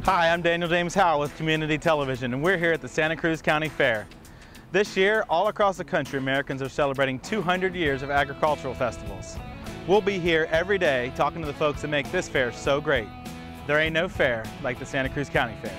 Hi, I'm Daniel James Howell with Community Television, and we're here at the Santa Cruz County Fair. This year, all across the country, Americans are celebrating 200 years of agricultural festivals. We'll be here every day talking to the folks that make this fair so great. There ain't no fair like the Santa Cruz County Fair.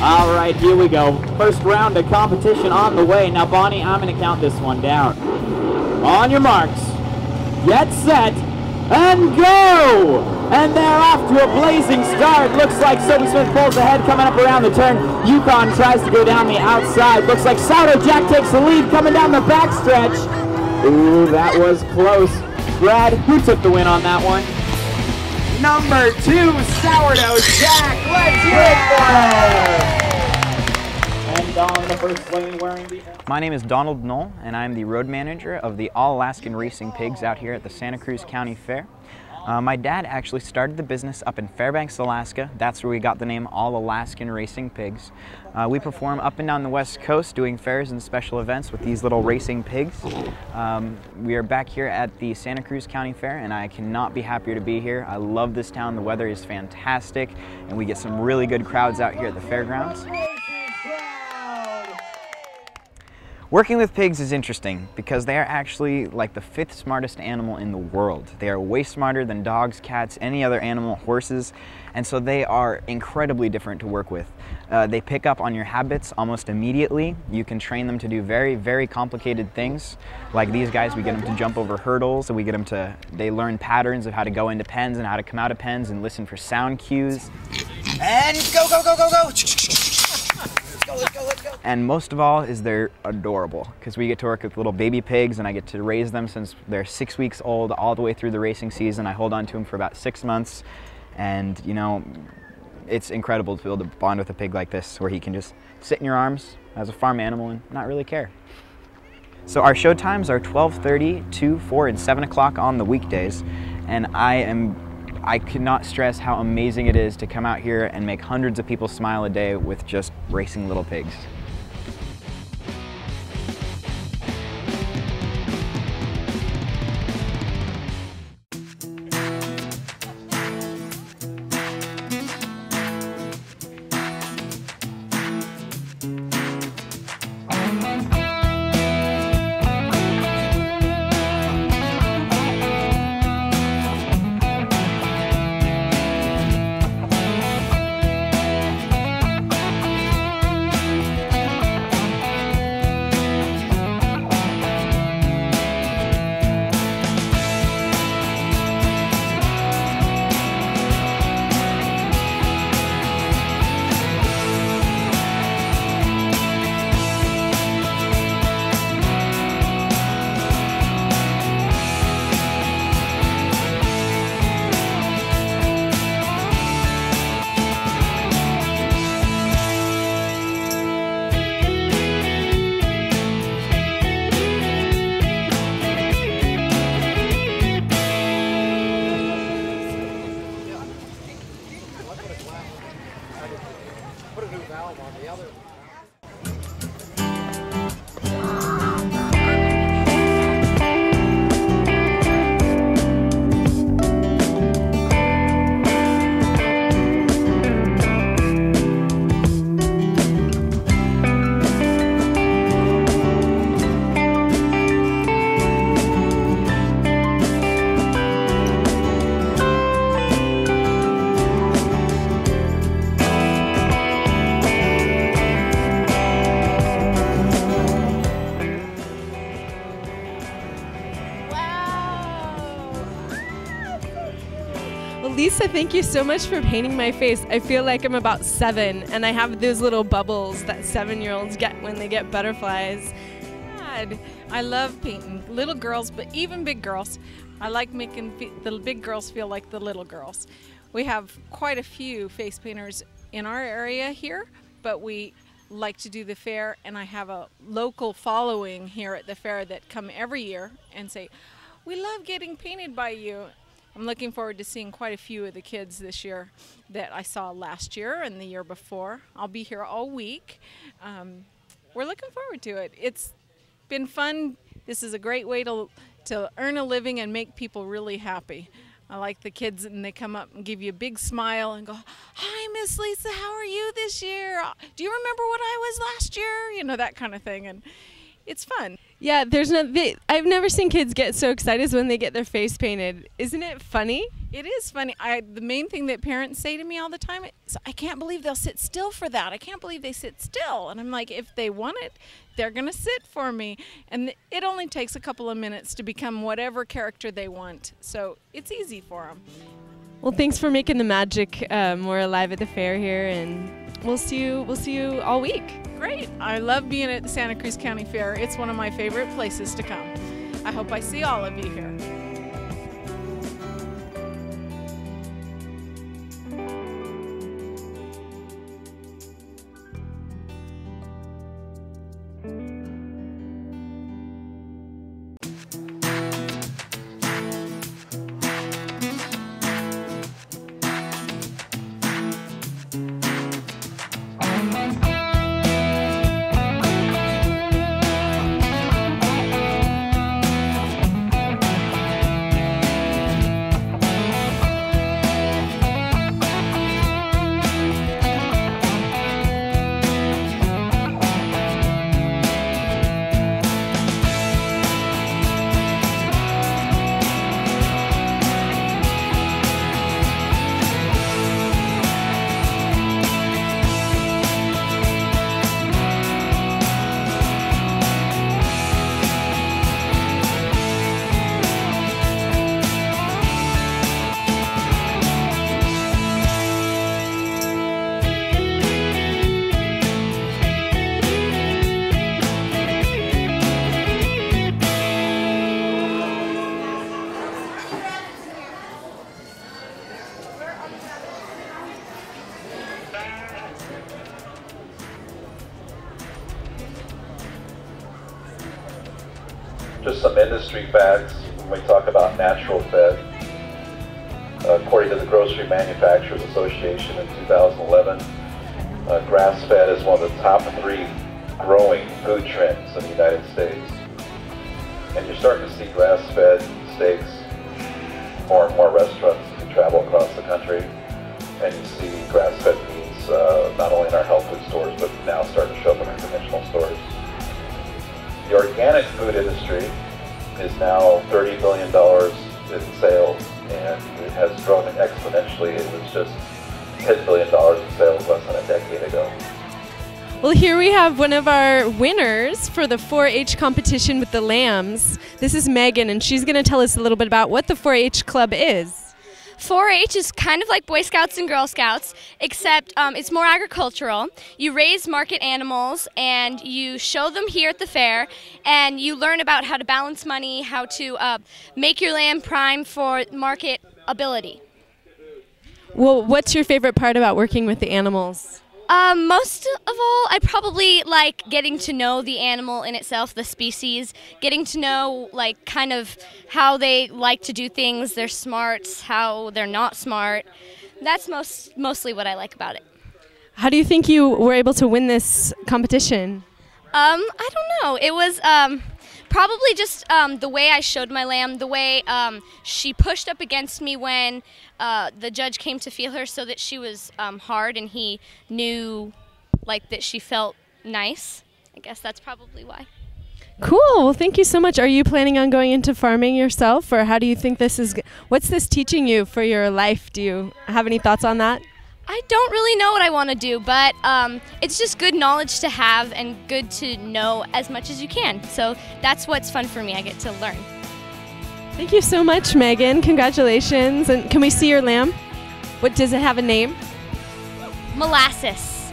All right, here we go. First round of competition on the way. Now, Bonnie, I'm going to count this one down. On your marks, get set, and go! And they're off to a blazing start. Looks like Soapy Smith pulls ahead coming up around the turn. Yukon tries to go down the outside. Looks like Sourdough Jack takes the lead coming down the backstretch. Ooh, that was close. Brad, who took the win on that one? Number 2, Sourdough Jack. Let's hear it for him. And Don, the first lane wearing the... My name is Donald Noll, and I'm the road manager of the All-Alaskan Racing Pigs out here at the Santa Cruz County Fair. My dad actually started the business up in Fairbanks, Alaska. That's where we got the name All-Alaskan Racing Pigs. We perform up and down the West Coast doing fairs and special events with these little racing pigs. We are back here at the Santa Cruz County Fair, and I cannot be happier to be here. I love this town. The weather is fantastic, and we get some really good crowds out here at the fairgrounds. Working with pigs is interesting because they are actually like the 5th smartest animal in the world. They are way smarter than dogs, cats, any other animal, horses, and so they are incredibly different to work with. They pick up on your habits almost immediately. You can train them to do very, very complicated things. Like these guys, we get them to jump over hurdles, and we get them to, they learn patterns of how to go into pens and how to come out of pens and listen for sound cues. And go, go, go, go, go! Let's go, let's go. And most of all is they're adorable because we get to work with little baby pigs, and I get to raise them since they're 6 weeks old all the way through the racing season. I hold on to them for about 6 months, and you know, it's incredible to be able to bond with a pig like this where he can just sit in your arms as a farm animal and not really care. So our show times are 12:30, 2, 4, and 7 o'clock on the weekdays, and I cannot stress how amazing it is to come out here and make hundreds of people smile a day with just racing little pigs. Well, Lisa, thank you so much for painting my face. I feel like I'm about 7, and I have those little bubbles that 7-year-olds get when they get butterflies. I love painting little girls, but even big girls. I like making the big girls feel like the little girls. We have quite a few face painters in our area here, but we like to do the fair, and I have a local following here at the fair that come every year and say, "We love getting painted by you." I'm looking forward to seeing quite a few of the kids this year that I saw last year and the year before. I'll be here all week. We're looking forward to it. It's been fun. This is a great way to earn a living and make people really happy. I like the kids, and they come up and give you a big smile and go, "Hi, Miss Lisa, how are you this year? Do you remember what I was last year?" You know, that kind of thing, and it's fun. Yeah, I've never seen kids get so excited when they get their face painted. Isn't it funny? It is funny. The main thing that parents say to me all the time is, "I can't believe they'll sit still for that. I can't believe they sit still." And I'm like, if they want it, they're going to sit for me. And it only takes a couple of minutes to become whatever character they want. So it's easy for them. Well, thanks for making the magic more alive at the fair here, and we'll see you all week. Great. I love being at the Santa Cruz County Fair. It's one of my favorite places to come. I hope I see all of you here. Just some industry facts when we talk about natural fed. According to the Grocery Manufacturers Association in 2011, grass-fed is one of the top 3 growing food trends in the United States. And you're starting to see grass-fed steaks, more and more restaurants as you travel across the country. And you see grass-fed meats not only in our health food stores, but now starting to show up in our conventional stores. The organic food industry is now $30 billion in sales, and it has grown exponentially. It was just $10 billion in sales less than a decade ago. Well, here we have one of our winners for the 4-H competition with the lambs. This is Megan, and she's going to tell us a little bit about what the 4-H club is. 4-H is kind of like Boy Scouts and Girl Scouts, except it's more agricultural. You raise market animals and you show them here at the fair, and you learn about how to balance money, how to make your land prime for market ability. Well, what's your favorite part about working with the animals? Most of all, I probably like getting to know the animal in itself, the species, getting to know like kind of how they like to do things, their smarts, how they're not smart. That's mostly what I like about it. How do you think you were able to win this competition? I don't know. It was probably just the way I showed my lamb, the way she pushed up against me when the judge came to feel her, so that she was hard and he knew like that she felt nice. I guess that's probably why. Cool. Well, thank you so much. Are you planning on going into farming yourself, or how do you think this is? What's this teaching you for your life? Do you have any thoughts on that? I don't really know what I want to do, but it's just good knowledge to have and good to know as much as you can. So that's what's fun for me. I get to learn. Thank you so much, Megan. Congratulations. And can we see your lamb? What, does it have a name? Molasses.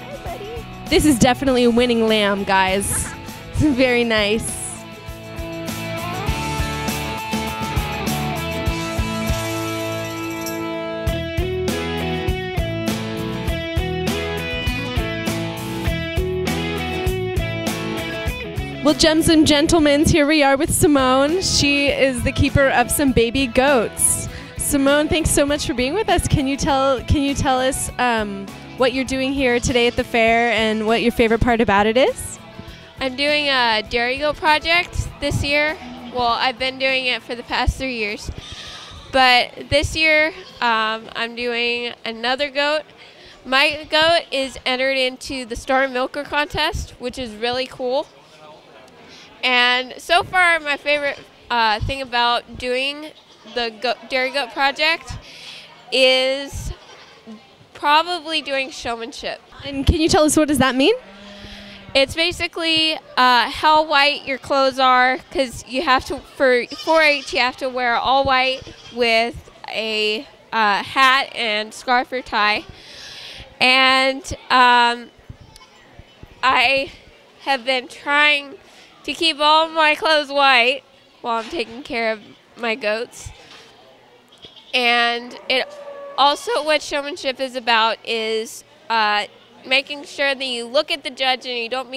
Hi, buddy. This is definitely a winning lamb, guys. Very nice. Well, gems and gentlemen, here we are with Simone. She is the keeper of some baby goats. Simone, thanks so much for being with us. Can you tell us what you're doing here today at the fair and what your favorite part about it is? I'm doing a dairy goat project this year. Well, I've been doing it for the past 3 years. But this year, I'm doing another goat. My goat is entered into the Star Milker contest, which is really cool. And so far, my favorite thing about doing the dairy goat project is probably doing showmanship. And can you tell us what does that mean? It's basically how white your clothes are, because you have to, for 4-H, you have to wear all white with a hat and scarf or tie. And I have been trying to keep all my clothes white while I'm taking care of my goats. And it also, what showmanship is about is making sure that you look at the judge and you don't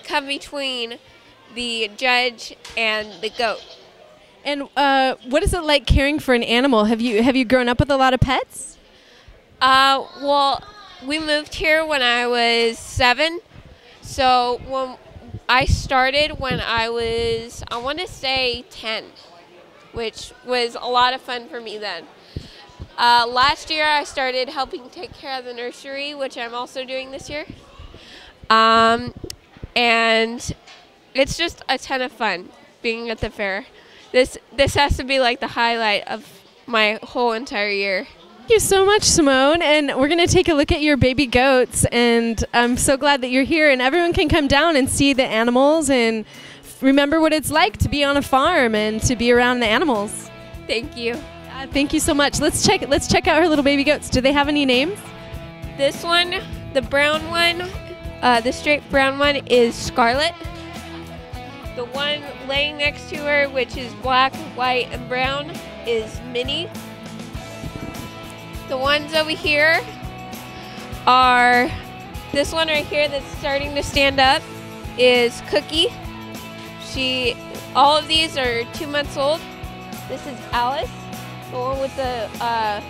come between the judge and the goat. And what is it like caring for an animal? Have you grown up with a lot of pets? Well, we moved here when I was 7. So when I started when I was, I want to say 10, which was a lot of fun for me then. Last year I started helping take care of the nursery, which I'm also doing this year. And it's just a ton of fun being at the fair. This has to be like the highlight of my whole entire year. Thank you so much, Simone. And we're going to take a look at your baby goats. And I'm so glad that you're here. And everyone can come down and see the animals and remember what it's like to be on a farm and to be around the animals. Thank you. Thank you so much. Let's check out her little baby goats. Do they have any names? This one, the brown one, the straight brown one is Scarlet. The one laying next to her, which is black, white, and brown, is Minnie. The ones over here are, this one right here that's starting to stand up is Cookie. All of these are 2 months old. This is Alice, the one with the, that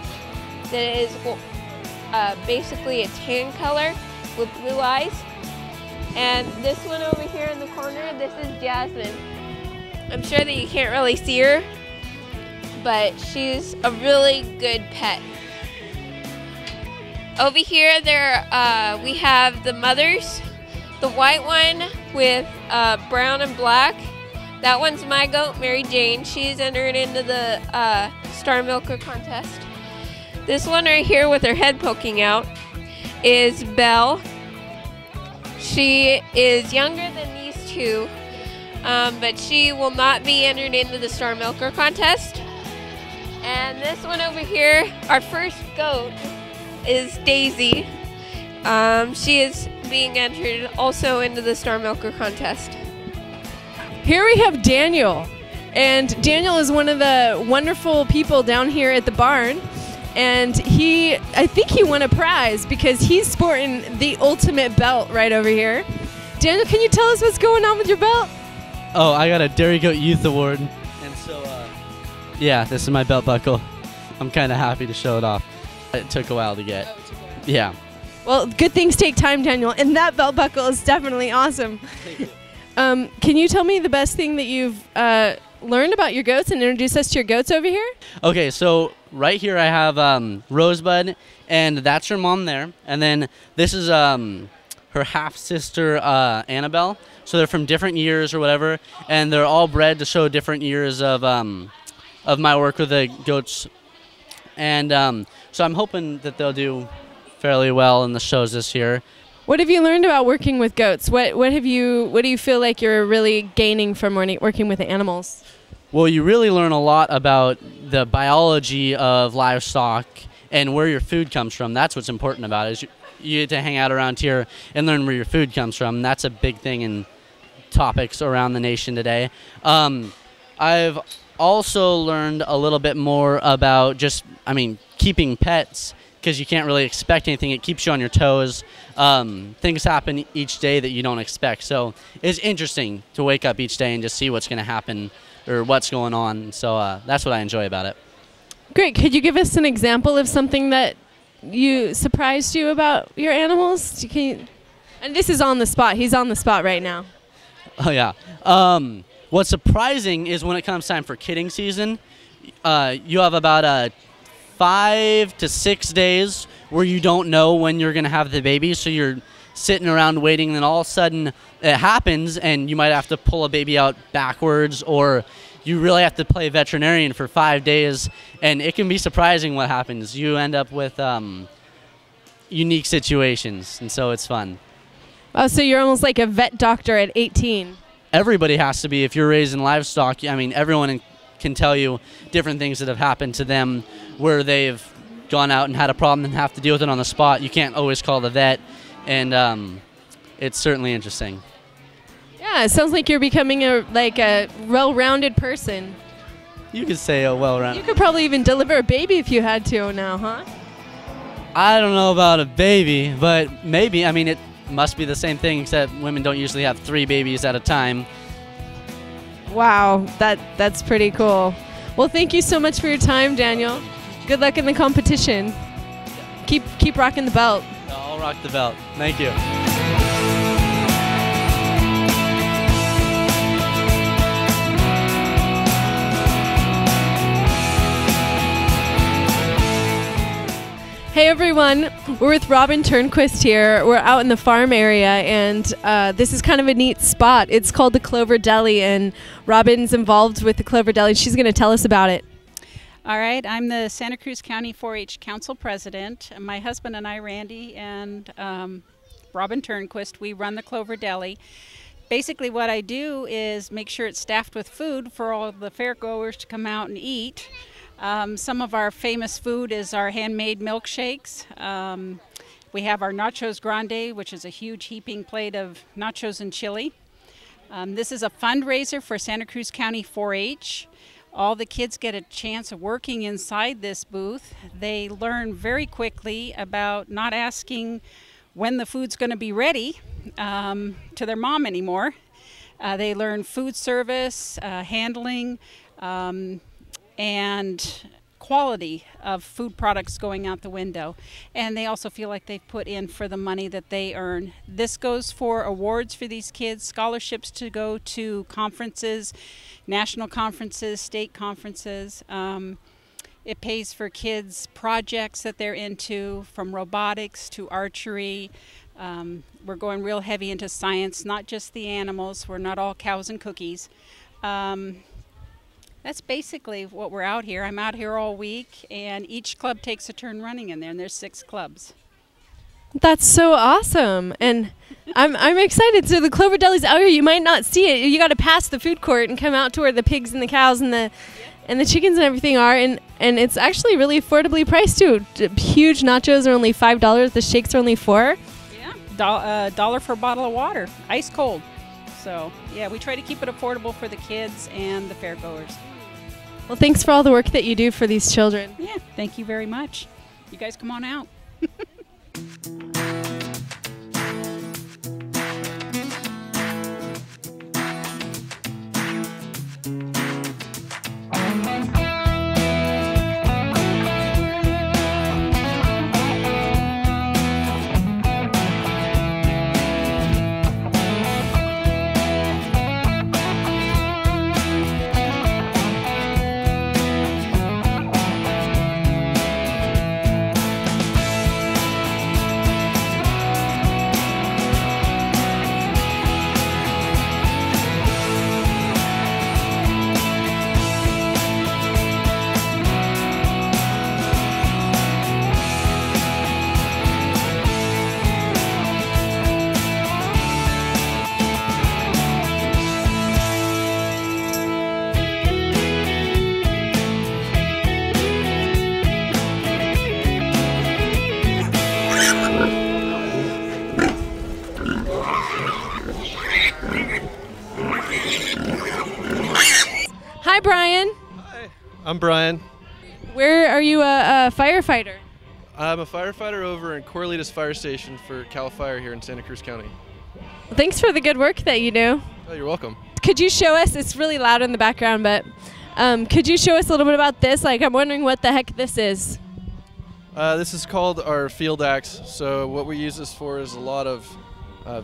is basically a tan color with blue eyes. And this one over here in the corner, this is Jasmine. I'm sure that you can't really see her, but she's a really good pet. Over here, we have the mothers. The white one with brown and black. That one's my goat, Mary Jane. She's entered into the Star Milker contest. This one right here with her head poking out is Belle. She is younger than these two, but she will not be entered into the Star Milker contest. And this one over here, our first goat, is Daisy. She is being entered also into the Star Milker contest. Here we have Daniel. And Daniel is one of the wonderful people down here at the barn. And I think he won a prize because he's sporting the ultimate belt right over here. Daniel, can you tell us what's going on with your belt? Oh, I got a Dairy Goat Youth Award. And so, yeah, this is my belt buckle. I'm kind of happy to show it off. It took a while to get. Yeah. Well, good things take time, Daniel. And that belt buckle is definitely awesome. Thank you. Can you tell me the best thing that you've learned about your goats and introduce us to your goats over here? Okay, so right here I have Rosebud, and that's her mom there. And then this is her half-sister, Annabelle. So they're from different years or whatever, and they're all bred to show different years of my work with the goats. And so I'm hoping that they'll do fairly well in the shows this year. What have you learned about working with goats? What do you feel like you're really gaining from working with animals? Well, you really learn a lot about the biology of livestock and where your food comes from. That's what's important about it. Is you get to hang out around here and learn where your food comes from. That's a big thing in topics around the nation today. I've also learned a little bit more about keeping pets, because you can't really expect anything. It keeps you on your toes. Things happen each day that you don't expect. So it's interesting to wake up each day and just see what's going to happen or what's going on. So that's what I enjoy about it. Great. Could you give us an example of something that surprised you about your animals? And this is on the spot. He's on the spot right now. Oh, yeah. What's surprising is when it comes time for kidding season, you have about 5 to 6 days where you don't know when you're going to have the baby, so you're sitting around waiting, and then all of a sudden it happens, and you might have to pull a baby out backwards, or you really have to play veterinarian for 5 days, and it can be surprising what happens. You end up with unique situations, and so it's fun. Oh, so you're almost like a vet doctor at 18. Everybody has to be if you're raising livestock. I mean, everyone can tell you different things that have happened to them where they've gone out and had a problem and have to deal with it on the spot. You can't always call the vet, and it's certainly interesting. Yeah, it sounds like you're becoming a well-rounded person. You could say a well-rounded. You could probably even deliver a baby if you had to now, huh? I don't know about a baby, but maybe. I mean, it must be the same thing, except women don't usually have 3 babies at a time. Wow, that's pretty cool. Well, thank you so much for your time, Daniel. Good luck in the competition. Keep rocking the belt. I'll rock the belt. Thank you. Hey everyone, we're with Robin Turnquist here. We're out in the farm area, and this is kind of a neat spot. It's called the Clover Deli, and Robin's involved with the Clover Deli. She's going to tell us about it. All right, I'm the Santa Cruz County 4-H Council President. My husband and I, Randy, and Robin Turnquist, we run the Clover Deli. Basically what I do is make sure it's staffed with food for all the fairgoers to come out and eat. Some of our famous food is our handmade milkshakes. We have our Nachos Grande, which is a huge heaping plate of nachos and chili. This is a fundraiser for Santa Cruz County 4-H. All the kids get a chance of working inside this booth. They learn very quickly about not asking when the food's going to be ready to their mom anymore. They learn food service, handling, and quality of food products going out the window. And they also feel like they've put in for the money that they earn. This goes for awards for these kids, scholarships to go to conferences, national conferences, state conferences. It pays for kids' projects that they're into, from robotics to archery. We're going real heavy into science, not just the animals. We're not all cows and cookies. That's basically what we're out here. I'm out here all week, and each club takes a turn running in there, and there's 6 clubs. That's so awesome, and I'm excited. So the Clover Deli's out here. You might not see it. You got to pass the food court and come out to where the pigs and the cows and the chickens and everything are, and it's actually really affordably priced too. Huge nachos are only $5. The shakes are only $4. Yeah, $1 for a bottle of water, ice cold. So yeah, we try to keep it affordable for the kids and the fairgoers. Well, thanks for all the work that you do for these children. Yeah, thank you very much. You guys come on out. Hi, Brian. Hi, I'm Brian. Where are you a firefighter? I'm a firefighter over in Corrillitos Fire Station for CAL FIRE here in Santa Cruz County. Well, thanks for the good work that you do. Oh, you're welcome. Could you show us, it's really loud in the background, but could you show us a little bit about this? Like, I'm wondering what the heck this is. This is called our field axe. So what we use this for is a lot of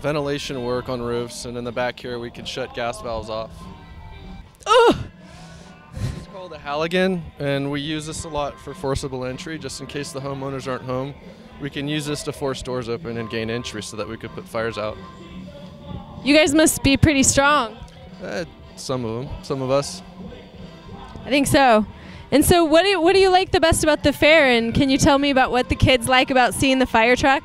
ventilation work on roofs, and in the back here we can shut gas valves off. Oh! It's called a Halligan, and we use this a lot for forcible entry, just in case the homeowners aren't home. We can use this to force doors open and gain entry so that we could put fires out. You guys must be pretty strong. Some of them, some of us. I think so. And so what do you like the best about the fair, and can you tell me about what the kids like about seeing the fire truck?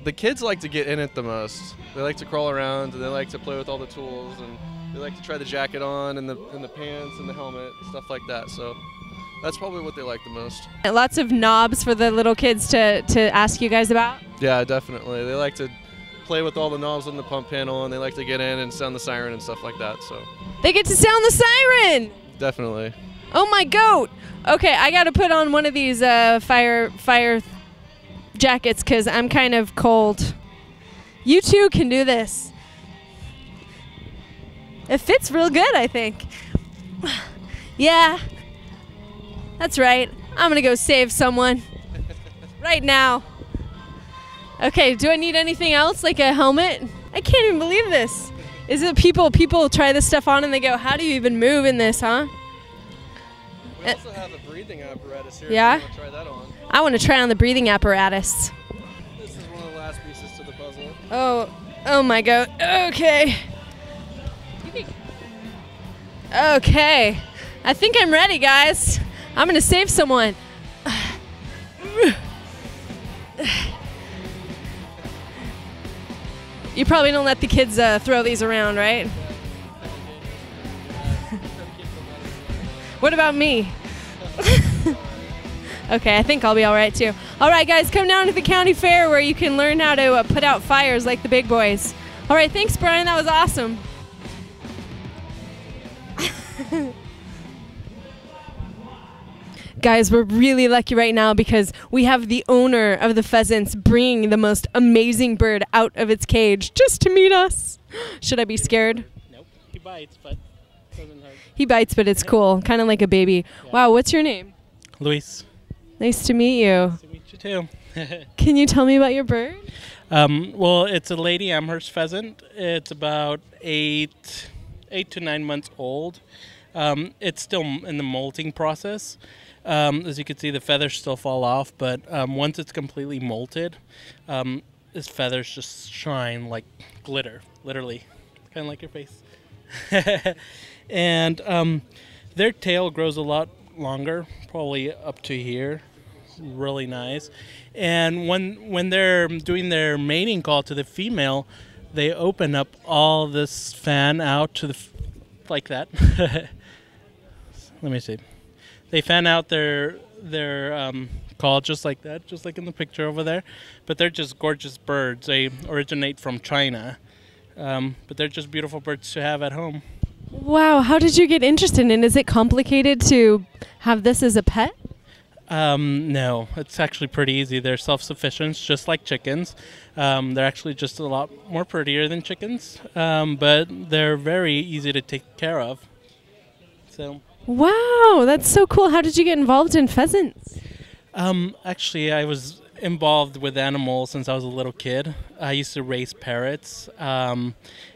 The kids like to get in it the most. They like to crawl around, and they like to play with all the tools, and they like to try the jacket on and the pants and the helmet, stuff like that. So that's probably what they like the most. Lots of knobs for the little kids to ask you guys about? Yeah, definitely. They like to play with all the knobs on the pump panel, and they like to get in and sound the siren and stuff like that. So they get to sound the siren! Definitely. Oh my goat! Okay, I gotta put on one of these fire jackets because I'm kind of cold. You too can do this. It fits real good, I think. Yeah, that's right. I'm gonna go save someone right now. Okay, do I need anything else, like a helmet? I can't even believe this. Is it people try this stuff on and they go, how do you even move in this, huh? We also have a breathing apparatus here. Yeah? If you want to try that on. I want to try on the breathing apparatus. This is one of the last pieces to the puzzle. Oh my god. Okay. Okay. I think I'm ready, guys. I'm gonna save someone. You probably don't let the kids throw these around, right? What about me? Okay, I think I'll be all right too. All right, guys, come down to the county fair where you can learn how to put out fires like the big boys. All right, thanks, Brian. That was awesome. Guys, we're really lucky right now because we have the owner of the pheasants bringing the most amazing bird out of its cage just to meet us. Should I be scared? Nope. He bites, but doesn't hurt. He bites, but it's cool, kind of like a baby. Yeah. Wow, what's your name? Louise. Nice to meet you. Nice to meet you too. Can you tell me about your bird? Well, it's a Lady Amherst pheasant. It's about 8 to 9 months old. It's still in the molting process. As you can see, the feathers still fall off, but once it's completely molted, his feathers just shine like glitter, literally, kind of like your face. And their tail grows a lot longer, probably up to here, really nice. And when they're doing their mating call to the female, they open up all this fan out to the like that. Let me see. They fan out their call just like that, just like in the picture over there. But they're just gorgeous birds. They originate from China, but they're just beautiful birds to have at home. Wow, how did you get interested in it? Is it complicated to have this as a pet? No, it's actually pretty easy. They're self-sufficient, just like chickens. They're actually just a lot more prettier than chickens, but they're very easy to take care of. So. Wow, that's so cool. How did you get involved in pheasants? Actually, I was involved with animals since I was a little kid. I used to raise parrots, and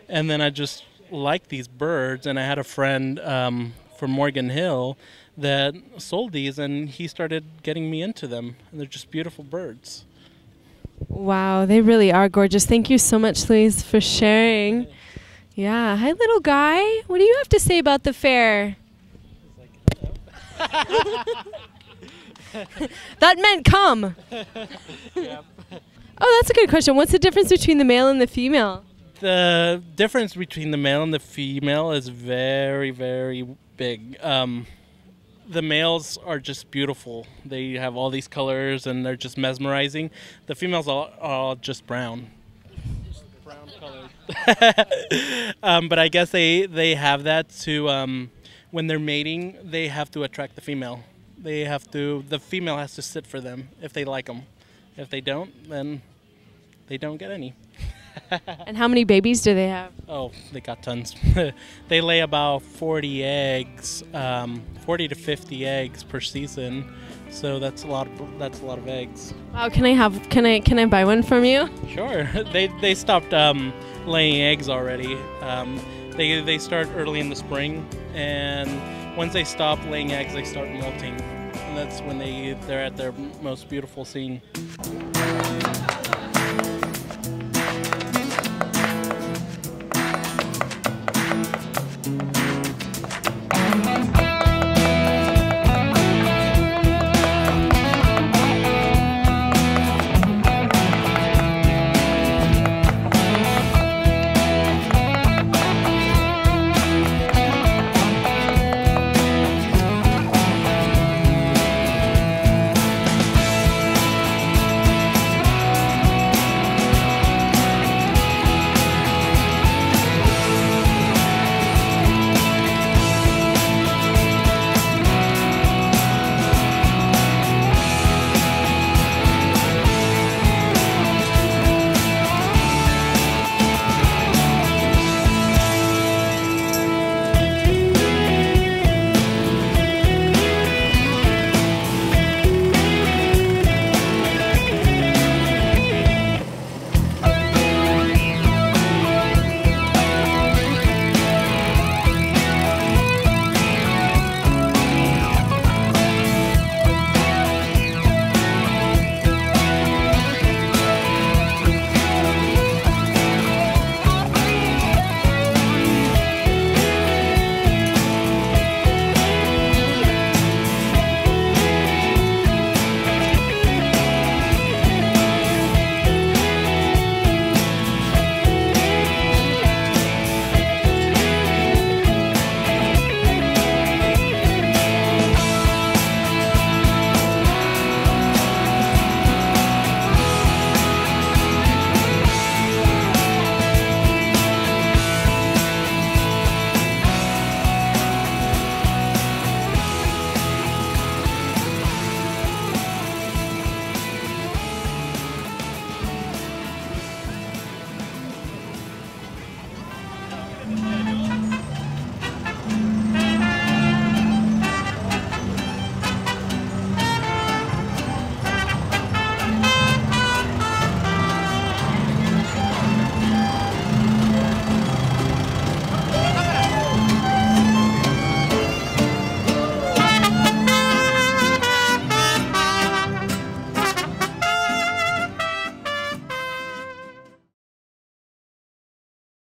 then I just liked these birds, and I had a friend from Morgan Hill that sold these, and he started getting me into them, and they're just beautiful birds. Wow, they really are gorgeous. Thank you so much, Louise, for sharing. Yeah, hi, little guy. What do you have to say about the fair? That meant come. Yep. Oh, that's a good question. What's the difference between the male and the female? The difference between the male and the female is very, very big. The males are just beautiful. They have all these colors and they're just mesmerizing. The females are all just brown. Just brown colored. But I guess they have that to when they're mating, they have to attract the female. The female has to sit for them if they like them. If they don't, then they don't get any. And how many babies do they have? Oh, they got tons. They lay about 40 eggs, 40 to 50 eggs per season. So that's a lot of eggs. Wow, can I buy one from you? Sure. They stopped laying eggs already. They start early in the spring, and once they stop laying eggs, they start molting. And that's when they're at their most beautiful scene.